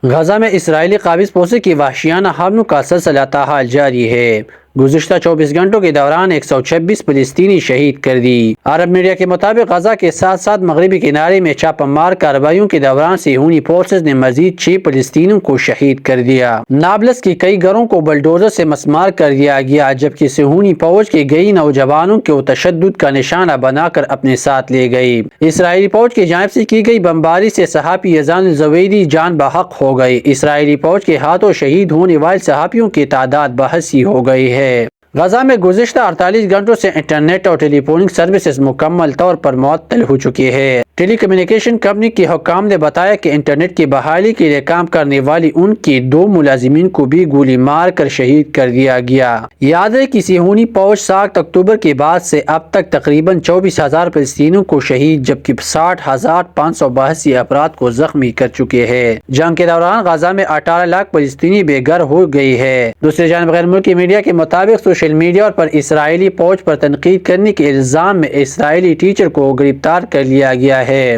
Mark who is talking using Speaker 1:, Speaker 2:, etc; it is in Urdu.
Speaker 1: غزہ میں اسرائیلی قابض پوسے کی وحشیانہ حملوں کا سلسلہ تاحال جاری ہے۔ گزشتہ 24 گھنٹوں کے دوران 126 فلسطینی شہید کر دی۔ عرب میڈیا کے مطابق غزہ کے ساتھ ساتھ مغربی کنارے میں چھاپہ مار کارروائیوں کے دوران صہیونی فورسز نے مزید 6 فلسطینیوں کو شہید کر دیا۔ نابلس کے کئی گھروں کو بلڈوزر سے مسمار کر دیا گیا، جبکہ صہیونی فوج کے کئی نوجوانوں کو تشدد کا نشانہ بنا کر اپنے ساتھ لے گئی۔ اسرائیلی فوج کی جانب سے کی گئی بمباری سے صحافی یزان الزویدی جان بحق ہو گئے۔ اسرائیلی فوج کے ہاتھوں شہید ہونے والے صحافیوں کی تعداد 82 ہو گئی ہے۔ غزہ میں گزشتہ 48 گھنٹوں سے انٹرنیٹ اور ٹیلی فوننگ سروسز مکمل طور پر معطل ہو چکی ہے۔ ٹیلی کمیونیکیشن کمپنی کے حکام نے بتایا کہ انٹرنیٹ کی بحالی کے لیے کام کرنے والی ان کی 2 ملازمین کو بھی گولی مار کر شہید کر دیا گیا۔ یاد ہے کہ صہیونی فوج 7 اکتوبر کے بعد سے اب تک تقریباً 24,000 فلسطینیوں کو شہید جبکہ 60,582 افراد کو زخمی کر چکے ہیں۔ جنگ کے دوران غزہ میں 18 لاکھ فلسطینی بے گھر ہو گئی ہے۔ دوسری جانب غیر ملکی میڈیا کے مطابق سوشل میڈیا پر اسرائیلی فوج پر تنقید کرنے کے الزام میں اسرائیلی ٹیچر کو گرفتار کر لیا گیا ہے۔